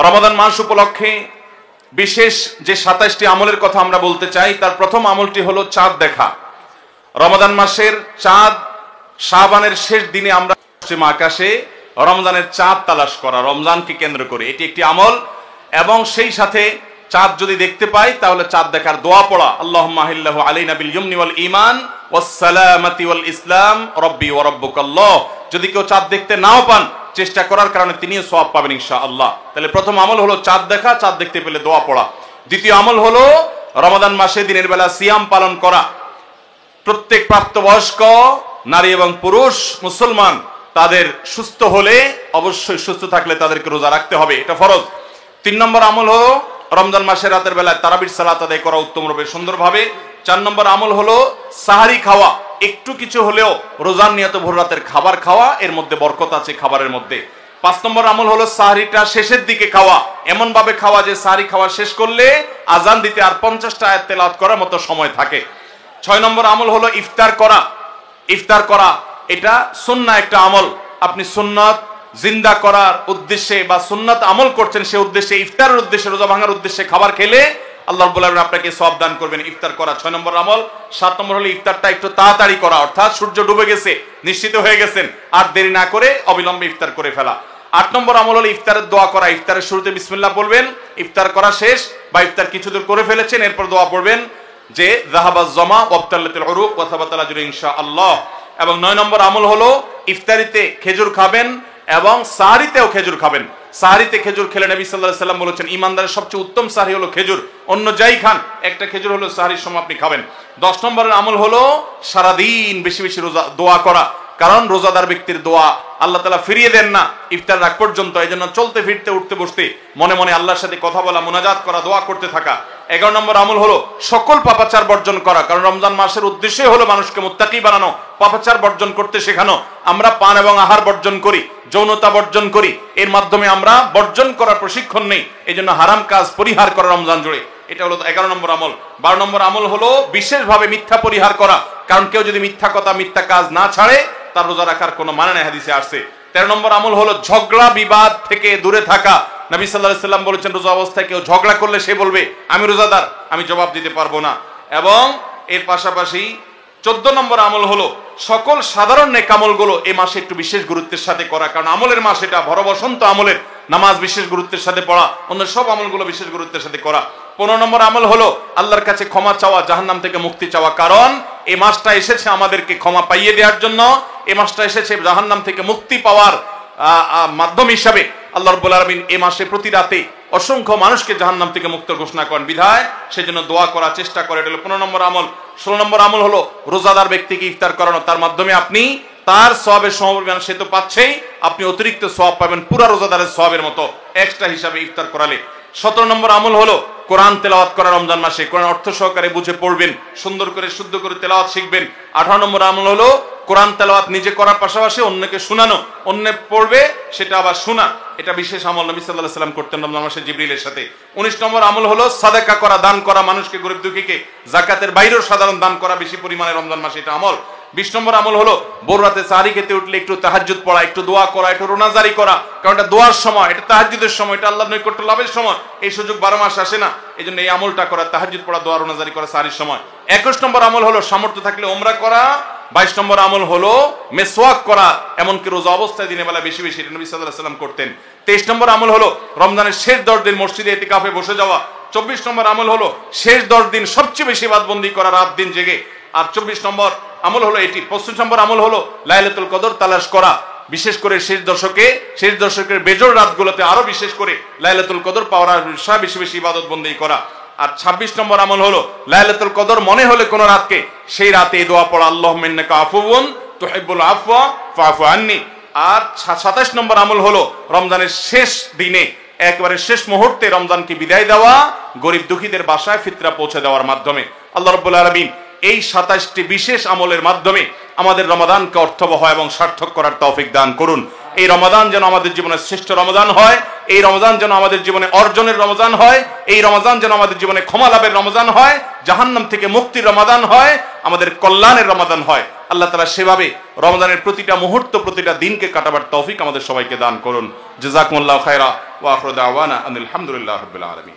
রমাদান মাস উপলক্ষে বিশেষ যে 27টি আমলের কথা আমরা বলতে চাই, তার প্রথম আমলটি হলো চাঁদ দেখা। রমাদান মাসের চাঁদ, শাবানের শেষ দিনে আমরা পশ্চিম আকাশে রমজানের চাঁদ তালাশ করা, রমজানকে কেন্দ্র করে, এটি একটি আমল। এবং সেই সাথে চাঁদ যদি দেখতে পাই তাহলে চাঁদ দেখার দোয়া পড়া, আল্লাহুম্মা আহিল্লাহু আলাইনা বিল ইয়ুমনি ওয়াল ঈমান ওয়াস সালামাতি ওয়াল ইসলাম রব্বি ওয়া রাব্বুকাল্লাহ। যদি কেউ চাঁদ দেখতে নাও পান, চেষ্টা করার কারণে তিনিও সওয়াব পাবেন ইনশাআল্লাহ। তাহলে প্রথম আমল হলো চাঁদ দেখা, চাঁদ দেখতে পেলে দোয়া পড়া। দ্বিতীয় আমল হলো রমাদান মাসে দিনের বেলা সিয়াম পালন করা। প্রত্যেক প্রাপ্তবয়স্ক নারী এবং পুরুষ মুসলমান তাদের সুস্থ হলে, অবশ্যই সুস্থ থাকলে তাদেরকে রোজা রাখতে হবে, এটা ফরজ। 3 নম্বর আমল হলো রমজান মাসের রাতের বেলায় তারাবির সালাত আদায় করা উত্তম রূপে সুন্দরভাবে। 4 নম্বর আমল হলো সাহারি খাওয়া, একটু কিছু হলেও রোজার নিয়ত ভোর রাতের খাবার খাওয়া, এর মধ্যে বরকত আছে খাবারের মধ্যে। 5 নম্বর আমল হলো সাহারিটা শেষের দিকে খাওয়া, এমন ভাবে খাওয়া যে সাহারি খাওয়া শেষ করলে আজান দিতে আর 50টা আয়াত তেলাওয়াত করার মতো সময় থাকে। 6 নম্বর আমল হলো ইফতার করা। ইফতার করা এটা সুন্নাহ একটা আমল। আপনি সুন্নাত জিন্দা করার উদ্দেশ্যে বা সুন্নাত আমল করছেন, সে উদ্দেশ্যে, ইফতারের উদ্দেশ্যে, রোজা ভাঙার উদ্দেশ্যে খাবার খেলে আল্লাহ রাব্বুল আলামিন আপনাকে সওয়াব দান করবেন। ইফতার করা 6 নম্বর আমল। 7 নম্বর হলো ইফতারটা একটু তাড়াতাড়ি করা, অর্থাৎ সূর্য ডুবে গেছে, নিশ্চিত হয়ে গেছেন, আর দেরি না করে অবিলম্বে ইফতার করে ফেলা। 8 নম্বর আমল হলো ইফতারের দোয়া করা। ইফতারের শুরুতে বিসমিল্লাহ বলবেন, ইফতার করা শেষ বা ইফতার কিছু দূর করে ফেলেছেন, এরপর দোয়া পড়বেন যে যাহাবাজ জামা ওয়াবতাল্লাতিল উরুক ওয়া সাবাতাল আজরু ইনশাআল্লাহ। এবং 9 নম্বর আমল হলো ইফতারিতে খেজুর খাবেন এবং সাহরিতেও খেজুর খাবেন। সাহরিতে খেজুর খেলে নবী সাল্লাল্লাহু আলাইহি সাল্লাম বলেছেন ঈমানদারের সবচেয়ে উত্তম সাহরি হলো খেজুর, অন্য যাই খান একটা খেজুর হলো সাহরির সময় আপনি খাবেন। 10 নম্বরের আমল হলো সারাদিন বেশি বেশি রোজা দোয়া করা, কারণ রোজাদার ব্যক্তির দোয়া আল্লাহ তাআলা ফিরিয়ে দেন না ইফতার রাগ পর্যন্ত। এই জন্য চলতে ফিরতে উঠতে বসতে মনে মনে আল্লাহর সাথে কথা বলা, মুনাজাত করা, দোয়া করতে থাকা। 11 নম্বর আমল হলো সকল পাপাচার বর্জন করা, কারণ রমজান মাসের উদ্দেশ্যই হলো মানুষকে মুত্তাকি বানানো, পাপাচার বর্জন করতে শেখানো। আমরা পান এবং আহার বর্জন করি, যৌনতা বর্জন করি, এর মাধ্যমে আমরা বর্জন করার প্রশিক্ষণ নেই। এই জন্য হারাম কাজ পরিহার করা রমজান জুড়ে, এটা হলো 11 নম্বর আমল। 12 নম্বর আমল হলো বিশেষভাবে মিথ্যা পরিহার করা, কারণ কেউ যদি মিথ্যা কথা, মিথ্যা কাজ না ছাড়ে তার রোজা রাখার কোনো মানে নাই, হাদিসে আসছে। 13 নম্বর আমল হলো ঝগড়া বিবাদ থেকে দূরে থাকা। নবী সাল্লাল্লাহু আলাইহি সাল্লাম বলেছেন রোজা অবস্থায় কেউ ঝগড়া করলে সে বলবে আমি রোজাদার, আমি জবাব দিতে পারবো না। এবং এর পাশাপাশি 14 নম্বর আমল হলো সকল সাধারণ নেক আমলগুলো এই মাসে একটু বিশেষ গুরুত্বের সাথে করা, কারণ আমলের মাস এটা, ভর বসন্ত আমলের। নামাজ বিশেষ গুরুত্বের সাথে পড়া, অন্য সব আমলগুলো বিশেষ গুরুত্বের সাথে করা। 15 নম্বর আমল হলো আল্লাহর কাছে ক্ষমা চাওয়া, জাহান্নাম থেকে মুক্তি চাওয়া, কারণ এই মাসটা এসেছে আমাদেরকে ক্ষমা পাইয়ে দেওয়ার জন্য। এই মাসটা এসেছে জাহান্নাম থেকে মুক্তি পাওয়ার মাধ্যম হিসাবে। আল্লাহ রাব্বুল আলামিন এই মাসে প্রতি রাতে অসংখ্য মানুষকে জাহান্নাম থেকে মুক্ত ঘোষণা করেন, বিধায় সেজন্য দোয়া করা, চেষ্টা করে, এটা হলো 15 নম্বর আমল। 16 নম্বর আমল হলো রোজাদার ব্যক্তিকে ইফতার করানো, তার মাধ্যমে আপনি তার সওয়াবের সমপরিমাণ সে তো পাচ্ছেই, আপনি অতিরিক্ত সওয়াব পাবেন পুরা রোজাদারের সওয়াবের মতো এক্সট্রা হিসাবে ইফতার করালে। 17 নম্বর আমল হলো কোরআন তেলাওয়াত করা। রমজান মাসে কোরআন অর্থ সহকারে বুঝে পড়বেন, সুন্দর করে শুদ্ধ করে তেলাওয়াত শিখবেন। 18 নম্বর আমল হলো কোরআন তেলাওয়াত নিজে করার পাশাপাশি অন্যকে শোনানো, অন্য পড়বে সেটা আবার শোনা, এটা বিশেষ আমল নবী সাল্লাল্লাহু আলাইহি সাল্লাম করতেন রমজান মাসে জিবরিলের সাথে। 19 নম্বর আমল হলো সাদাকা করা, দান করা, মানুষকে গরিব দুঃখীকে জাকাতের বাইরেও সাধারণ দান করা বেশি পরিমাণে রমজান মাসে, এটা আমল। 20 নম্বর আমল হলো ভোর রাতে সাহরি খেতে উঠলে একটু তাহাজ্জুদ পড়া, একটু দোয়া করা, একটু রোনাজারি করা, কারণ এটা দোয়ার সময়, এটা তাহাজ্জুদের সময়, এটা আল্লাহর নৈকট্য লাভের সময়। এই সুযোগ 12 মাস আসে না, এই জন্য এই আমলটা করা, তাহাজ্জুদ পড়া, দোয়া, রোনাজারি করা সাহরির সময়। 21 নম্বর আমল হলো সামর্থ্য থাকলে ওমরা করা। 22 নম্বর আমল হলো মেসওয়াক করা, এমনকি রোজা অবস্থায় দিনের বেলা বেশি বেশি, এটা নবী সাল্লাল্লাহু আলাইহি সাল্লাম করতেন। 23 নম্বর আমল হলো রমজানের শেষ 10 দিন মসজিদে ইতিকাফে বসে যাওয়া। 24 নম্বর আমল হলো শেষ 10 দিন সবচেয়ে বেশি ইবাদতবন্দি করা, রাত দিন জেগে। আর 24 নম্বর আমল হলো এটি। 25 নম্বর আমল হলো লাইলাতুল কদর তালাশ করা, বিশেষ করে শেষ দশকের বেজোড় রাতগুলোতে আরো বিশেষ করে লাইলাতুল কদর পাওয়ার বিষয়ে বেশি বেশি ইবাদতবন্দি করা। আর 26 নম্বর আমল হলো লাইলাতুল কদর মনে হলে কোন রাতকে, সেই রাতে এই দোয়া পড়া, আল্লাহুম্মা ইন্নাকা আফুউন তুহিব্বুল আফওয়া ফাআফু আন্নি। আর 27 নম্বর আমল হলো রমজানের শেষ দিনে, একেবারে শেষ মুহূর্তে রমজানকে বিদায় দেওয়া, গরিব দুঃখীদের বাসায় ফিতরা পৌঁছে দেওয়ার মাধ্যমে। আল্লাহ রাব্বুল আলামিন এই 27টি বিশেষ আমলের মাধ্যমে আমাদের রমাদানকে অর্থবহ এবং সার্থক করার তৌফিক দান করুন। এই রমাদান যেন আমাদের জীবনের শ্রেষ্ঠ রমাদান হয়, এই রমাদান যেন আমাদের জীবনে অর্জনের রমাদান হয়, এই রমাদান যেন আমাদের জীবনে ক্ষমা লাভের রমাদান হয়, জাহান্নাম থেকে মুক্তির রমাদান হয়, আমাদের কল্যাণের রমাদান হয়। আল্লাহ তাআলা সেভাবে রমজানের প্রতিটা মুহূর্ত প্রতিটা দিনকে কাটাবার তৌফিক আমাদের সবাইকে দান করুন। জাযাকুমুল্লাহু খায়রা ওয়া আখিরু দাওয়ানা আলহামদুলিল্লাহি রাব্বিল আলামিন।